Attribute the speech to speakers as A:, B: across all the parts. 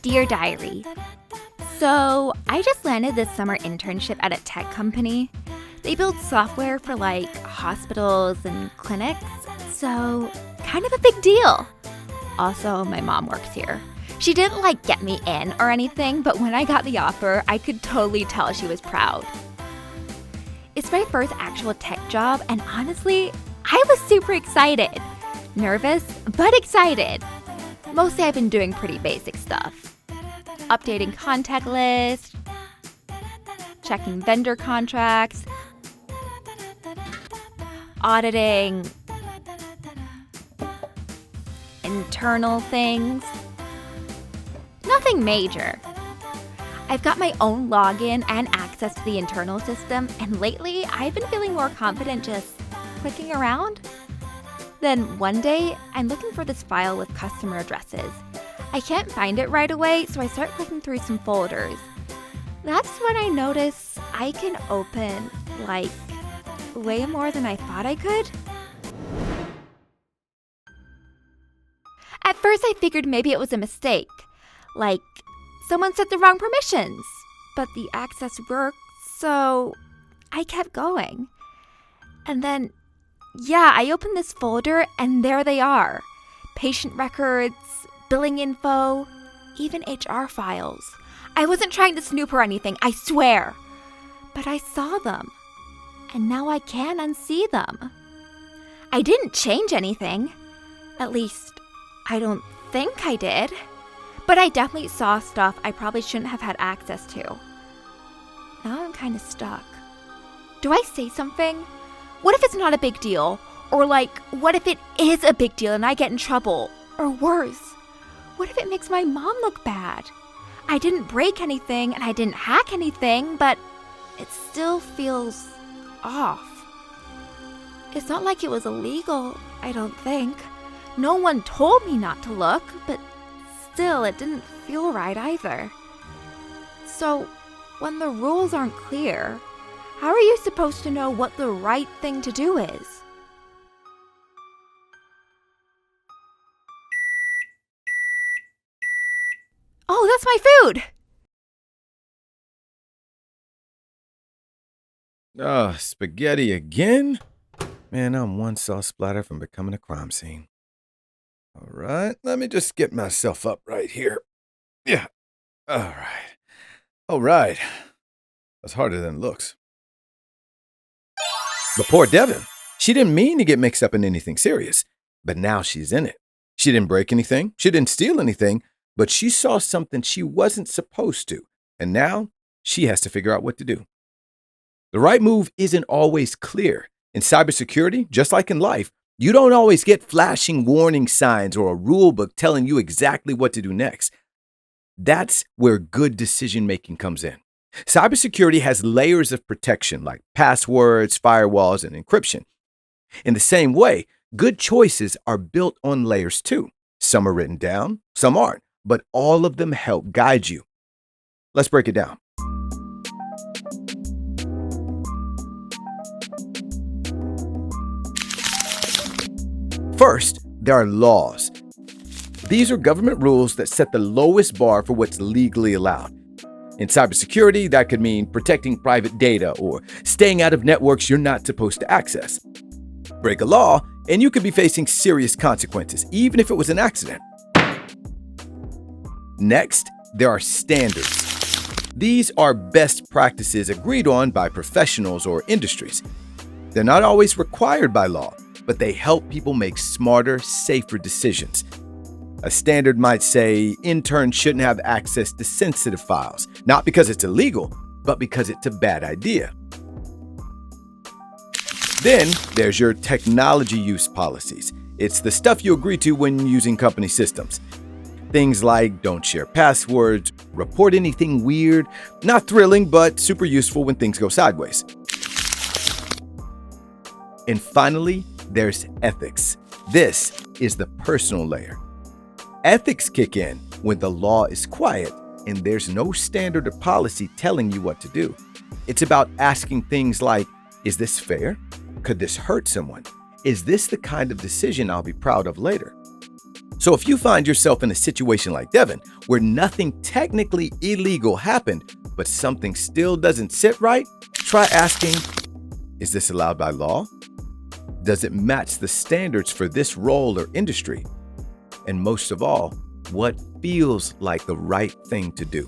A: Dear Diary. So, I just landed this summer internship at a tech company. They build software for hospitals and clinics, so kind of a big deal. Also, my mom works here. She didn't get me in or anything, but when I got the offer, I could totally tell she was proud. It's my first actual tech job, and honestly, I was super excited. Nervous, but excited. Mostly I've been doing pretty basic stuff. Updating contact lists, checking vendor contracts, auditing internal things. Nothing major. I've got my own login and access to the internal system, and lately I've been feeling more confident just clicking around. Then one day, I'm looking for this file with customer addresses. I can't find it right away, so I start clicking through some folders. That's when I notice I can open, way more than I thought I could. At first, I figured maybe it was a mistake. Someone set the wrong permissions. But the access worked, so I kept going. And then, I opened this folder, and there they are. Patient records, billing info, even HR files. I wasn't trying to snoop or anything, I swear. But I saw them, and now I can unsee them. I didn't change anything. At least, I don't think I did. But I definitely saw stuff I probably shouldn't have had access to. Now I'm kind of stuck. Do I say something? What if it's not a big deal? Or what if it is a big deal and I get in trouble? Or worse, what if it makes my mom look bad? I didn't break anything and I didn't hack anything, but it still feels off. It's not like it was illegal, I don't think. No one told me not to look, but still, it didn't feel right either. So, when the rules aren't clear, how are you supposed to know what the right thing to do is? Oh, that's my food!
B: Spaghetti again? Man, I'm one sauce splatter from becoming a crime scene. All right, let me just get myself up right here. Yeah, all right. That's harder than it looks. But poor Devin, she didn't mean to get mixed up in anything serious, but now she's in it. She didn't break anything, she didn't steal anything, but she saw something she wasn't supposed to, and now she has to figure out what to do. The right move isn't always clear. In cybersecurity, just like in life, you don't always get flashing warning signs or a rule book telling you exactly what to do next. That's where good decision-making comes in. Cybersecurity has layers of protection like passwords, firewalls, and encryption. In the same way, good choices are built on layers too. Some are written down, some aren't, but all of them help guide you. Let's break it down. First, there are laws. These are government rules that set the lowest bar for what's legally allowed. In cybersecurity, that could mean protecting private data or staying out of networks you're not supposed to access. Break a law, and you could be facing serious consequences, even if it was an accident. Next, there are standards. These are best practices agreed on by professionals or industries. They're not always required by law, but they help people make smarter, safer decisions. A standard might say interns shouldn't have access to sensitive files, not because it's illegal, but because it's a bad idea. Then there's your technology use policies. It's the stuff you agree to when using company systems. Things like don't share passwords, report anything weird, not thrilling, but super useful when things go sideways. And finally, there's ethics. This is the personal layer. Ethics kick in when the law is quiet and there's no standard or policy telling you what to do. It's about asking things like, is this fair? Could this hurt someone? Is this the kind of decision I'll be proud of later? So if you find yourself in a situation like Devin, where nothing technically illegal happened, but something still doesn't sit right, try asking, is this allowed by law? Does it match the standards for this role or industry? And most of all, what feels like the right thing to do?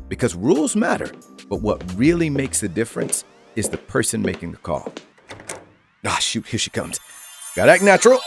B: Because rules matter, but what really makes the difference is the person making the call. Ah, shoot, here she comes. Gotta act natural.